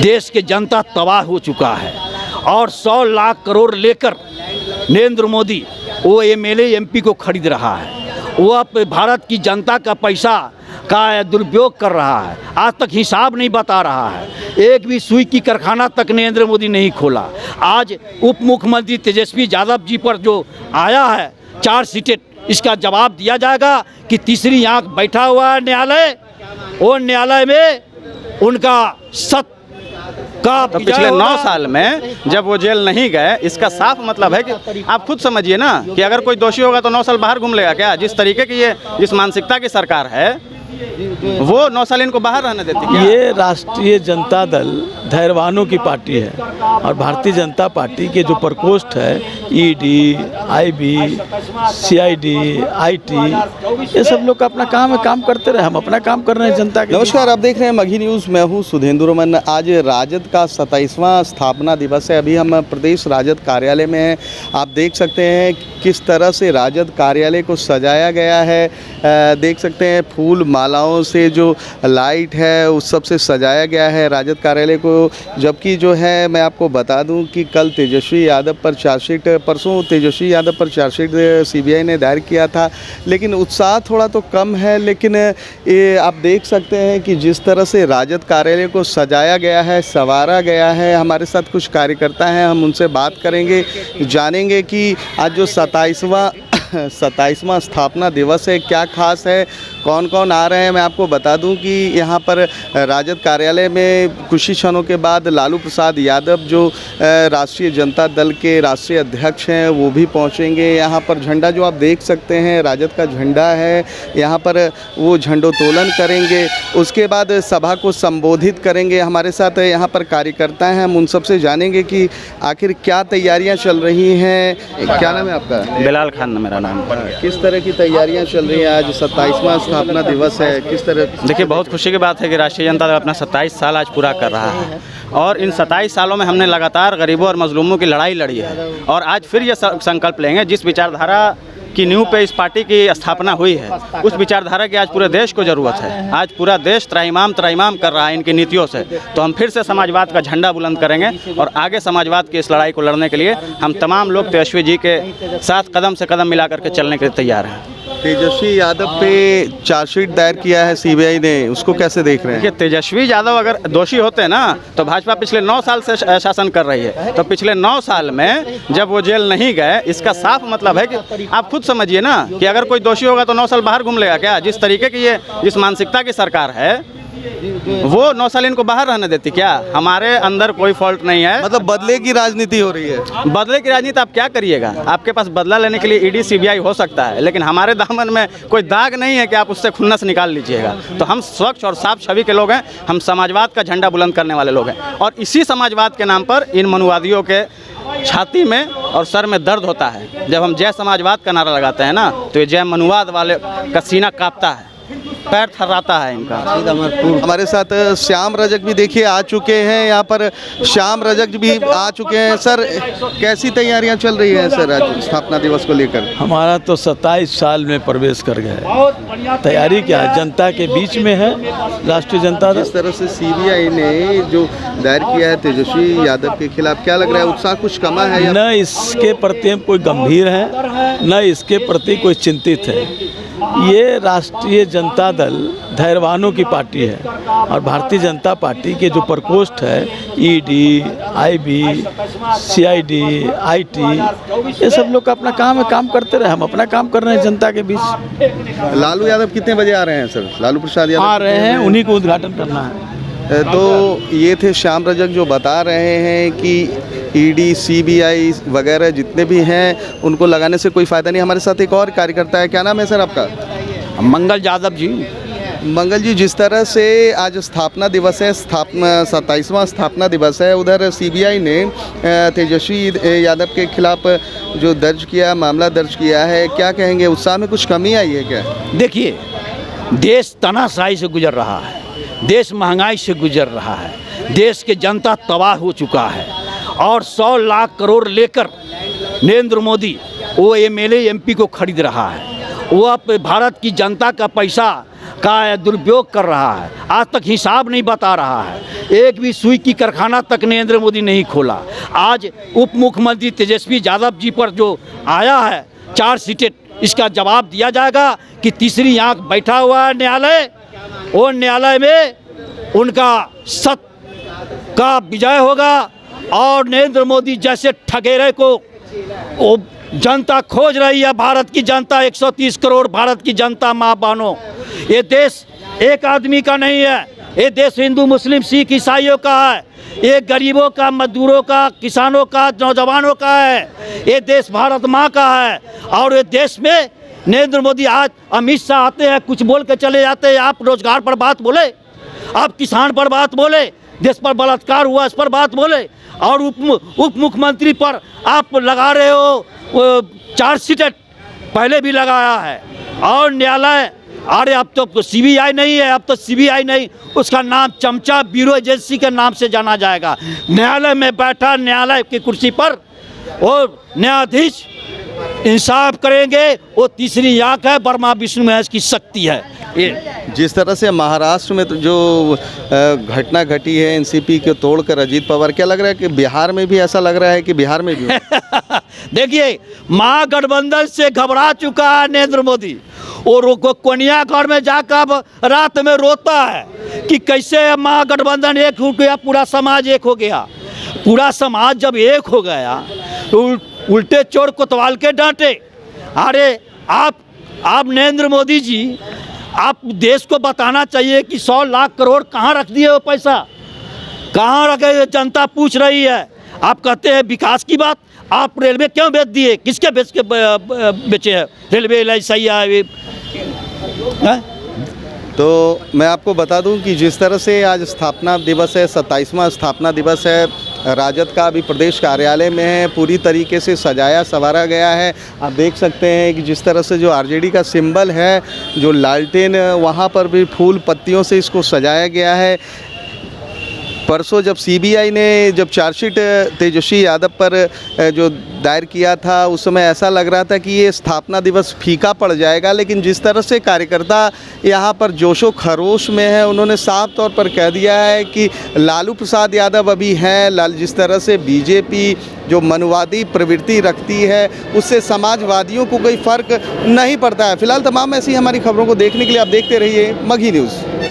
देश के जनता तबाह हो चुका है और 100 लाख करोड़ लेकर नरेंद्र मोदी वो एमएलए एमपी को खरीद रहा है। वो अब भारत की जनता का पैसा का दुरुपयोग कर रहा है। आज तक हिसाब नहीं बता रहा है। एक भी सुई की कारखाना तक नरेंद्र मोदी नहीं खोला। आज उप मुख्यमंत्री तेजस्वी यादव जी पर जो आया है 4 सीटें, इसका जवाब दिया जाएगा कि तीसरी आंख बैठा हुआ है न्यायालय, और न्यायालय में उनका सत्य का तो पिछले 9 साल में जब वो जेल नहीं गए, इसका साफ मतलब है कि आप खुद समझिए ना कि अगर कोई दोषी होगा तो 9 साल बाहर घूम लेगा क्या? जिस तरीके की जिस मानसिकता की सरकार है वो 9 साल इनको बाहर रहने देती क्या? ये राष्ट्रीय जनता दल धैर्यवानों की पार्टी है और भारतीय जनता पार्टी के जो प्रकोष्ठ है ईडी, आईबी, सीआईडी, आईटी, ये सब लोग का अपना काम है, काम करते रहे। हम अपना काम कर रहे हैं जनता के। नमस्कार, आप देख रहे हैं मगही न्यूज़। मैं हूं सुधेंद्र रमन। आज राजद का 27वां स्थापना दिवस है। अभी हम प्रदेश राजद कार्यालय में हैं। आप देख सकते हैं किस तरह से राजद कार्यालय को सजाया गया है। देख सकते हैं फूल मालाओं से जो लाइट है उस सब से सजाया गया है राजद कार्यालय को। जबकि जो है मैं आपको बता दूं कि कल तेजस्वी यादव पर चार्जशीट, परसों तेजस्वी यादव पर चार्जशीट सीबीआई ने दायर किया था, लेकिन उत्साह थोड़ा तो कम है। लेकिन ये आप देख सकते हैं कि जिस तरह से राजद कार्यालय को सजाया गया है, संवारा गया है। हमारे साथ कुछ कार्यकर्ता हैं, हम उनसे बात करेंगे, जानेंगे कि आज जो 27वां स्थापना दिवस है क्या खास है, कौन कौन आ रहे हैं। मैं आपको बता दूं कि यहाँ पर राजद कार्यालय में कुछ ही क्षणों के बाद लालू प्रसाद यादव जो राष्ट्रीय जनता दल के राष्ट्रीय अध्यक्ष हैं वो भी पहुँचेंगे। यहाँ पर झंडा जो आप देख सकते हैं राजद का झंडा है, यहाँ पर वो झंडोत्तोलन करेंगे। उसके बाद सभा को संबोधित करेंगे। हमारे साथ यहाँ पर कार्यकर्ता हैं, हम उन सबसे जानेंगे कि आखिर क्या तैयारियाँ चल रही हैं। क्या नाम है आपका? बिलाल खान मेरा नाम। किस तरह की तैयारियां चल रही हैं? आज 27वां स्थापना दिवस है, किस तरह? देखिए, बहुत खुशी की बात है कि राष्ट्रीय जनता दल अपना 27 साल आज पूरा कर रहा है और इन 27 सालों में हमने लगातार गरीबों और मजलूमों की लड़ाई लड़ी है और आज फिर ये संकल्प लेंगे जिस विचारधारा की नींव पे इस पार्टी की स्थापना हुई है उस विचारधारा की आज पूरे देश को ज़रूरत है। आज पूरा देश त्राहिमाम कर रहा है इनकी नीतियों से, तो हम फिर से समाजवाद का झंडा बुलंद करेंगे और आगे समाजवाद की इस लड़ाई को लड़ने के लिए हम तमाम लोग तेजस्वी जी के साथ कदम से कदम मिला करके चलने के लिए तैयार हैं। तेजस्वी यादव पे चार्जशीट दायर किया है सीबीआई ने, उसको कैसे देख रहे हैं? देखिए, तेजस्वी यादव अगर दोषी होते ना तो भाजपा पिछले 9 साल से शासन कर रही है, तो पिछले 9 साल में जब वो जेल नहीं गए, इसका साफ मतलब है कि आप खुद समझिए ना कि अगर कोई दोषी होगा तो 9 साल बाहर घूम लेगा क्या? जिस तरीके की जिस मानसिकता की सरकार है वो 9 साल इनको बाहर रहने देती क्या? हमारे अंदर कोई फॉल्ट नहीं है। मतलब बदले की राजनीति हो रही है। बदले की राजनीति आप क्या करिएगा? आपके पास बदला लेने के लिए ईडी सीबीआई हो सकता है, लेकिन हमारे दामन में कोई दाग नहीं है कि आप उससे खुन्नस निकाल लीजिएगा। तो हम स्वच्छ और साफ छवि के लोग हैं, हम समाजवाद का झंडा बुलंद करने वाले लोग हैं और इसी समाजवाद के नाम पर इन मनुवादियों के छाती में और सर में दर्द होता है। जब हम जय समाजवाद का नारा लगाते हैं ना तो ये जय मनुवाद वाले का सीना कांपता है, पैर थर्राता है इनका। हमारे साथ श्याम रजक भी देखिए आ चुके हैं, यहाँ पर श्याम रजक भी आ चुके हैं। सर, कैसी तैयारियां चल रही हैं सर आज स्थापना दिवस को लेकर? हमारा तो 27 साल में प्रवेश कर गए। तैयारी क्या है? जनता के बीच में है राष्ट्रीय जनता दल। इस तरह से सीबीआई ने जो दायर किया है तेजस्वी यादव के खिलाफ, क्या लग रहा है उत्साह कुछ कमा है? न इसके प्रति हम कोई गंभीर है, न इसके प्रति कोई चिंतित है। ये राष्ट्रीय जनता दल धैर्यवानों की पार्टी है और भारतीय जनता पार्टी के जो प्रकोष्ठ है ईडी, आईबी, सीआईडी, आईटी, ये सब लोग का अपना काम है, काम करते रहे। हम अपना काम कर रहे हैं जनता के बीच। लालू यादव कितने बजे आ रहे हैं सर? लालू प्रसाद यादव आ रहे हैं, उन्हीं को उद्घाटन करना है। तो ये थे श्याम रजक जो बता रहे हैं कि ईडी, सीबीआई वगैरह जितने भी हैं उनको लगाने से कोई फ़ायदा नहीं। हमारे साथ एक और कार्यकर्ता है, क्या नाम है सर आपका? मंगल यादव जी। मंगल जी, जिस तरह से आज स्थापना दिवस है, 27वां स्थापना दिवस है, उधर सीबीआई ने तेजस्वी यादव के खिलाफ जो मामला दर्ज किया है, क्या कहेंगे? उत्साह में कुछ कमी आई है क्या? देखिए, देश तानाशाही से गुजर रहा है, देश महंगाई से गुजर रहा है, देश के जनता तबाह हो चुका है और 100 लाख करोड़ लेकर नरेंद्र मोदी वो एमएलए एमपी को खरीद रहा है। वो अब भारत की जनता का पैसा का दुरुपयोग कर रहा है। आज तक हिसाब नहीं बता रहा है। एक भी सुई की कारखाना तक नरेंद्र मोदी नहीं खोला। आज उप मुख्यमंत्री तेजस्वी यादव जी पर जो आया है चार्जशीट, इसका जवाब दिया जाएगा कि तीसरी आंख बैठा हुआ है न्यायालय, और न्यायालय में उनका सत्य का विजय होगा। और नरेंद्र मोदी जैसे ठगेरे को वो जनता खोज रही है, भारत की जनता, 130 करोड़ भारत की जनता, माँ बहनों, ये देश एक आदमी का नहीं है, ये देश हिंदू मुस्लिम सिख ईसाइयों का है, ये गरीबों का, मजदूरों का, किसानों का, नौजवानों का है, ये देश भारत माँ का है। और ये देश में नरेंद्र मोदी, आज अमित शाह आते हैं, कुछ बोल के चले जाते हैं, आप रोजगार पर बात बोले, आप किसान पर बात बोले, देश पर बलात्कार हुआ इस पर बात बोले, और उप मुख्यमंत्री पर आप लगा रहे हो चार्जशीट, पहले भी लगाया है। और न्यायालय, अरे अब तो सीबीआई नहीं है, अब तो सीबीआई नहीं, उसका नाम चमचा ब्यूरो एजेंसी के नाम से जाना जाएगा। न्यायालय में बैठा, न्यायालय की कुर्सी पर और न्यायाधीश इंसाफ करेंगे, वो तीसरी आंख है, ब्रह्मा विष्णु महेश की शक्ति है। ये जिस तरह से महाराष्ट्र में तो जो घटना घटी है एनसीपी को तोड़कर अजीत पवार, क्या लग रहा है कि बिहार में भी ऐसा लग रहा है कि बिहार में भी देखिए, महागठबंधन से घबरा चुका है नरेंद्र मोदी, और कोनिया घर में जाकर अब रात में रोता है कि कैसे महागठबंधन एक हो गया, पूरा समाज एक हो गया। पूरा समाज जब एक हो गया तो उल्टे चोर कोतवाल के डांटे। अरे आप नरेंद्र मोदी जी, आप देश को बताना चाहिए कि 100 लाख करोड़ कहाँ रख दिए, वो पैसा कहाँ रखे, जनता पूछ रही है। आप कहते हैं विकास की बात, आप रेलवे क्यों बेच दिए, किसके बेच के बेचे हैं रेलवे, सही है। तो मैं आपको बता दूं कि जिस तरह से आज स्थापना दिवस है, 27वां स्थापना दिवस है, राजद का अभी प्रदेश कार्यालय में है, पूरी तरीके से सजाया संवारा गया है। आप देख सकते हैं कि जिस तरह से जो आरजेडी का सिंबल है, जो लालटेन, वहाँ पर भी फूल पत्तियों से इसको सजाया गया है। परसों जब सीबीआई ने जब चार्जशीट तेजस्वी यादव पर जो दायर किया था, उस समय ऐसा लग रहा था कि ये स्थापना दिवस फीका पड़ जाएगा, लेकिन जिस तरह से कार्यकर्ता यहाँ पर जोशो खरोश में है, उन्होंने साफ तौर पर कह दिया है कि लालू प्रसाद यादव अभी हैं। जिस तरह से बीजेपी जो मनवादी प्रवृत्ति रखती है, उससे समाजवादियों को कोई फ़र्क नहीं पड़ता है। फिलहाल तमाम ऐसी हमारी खबरों को देखने के लिए आप देखते रहिए मगही न्यूज़।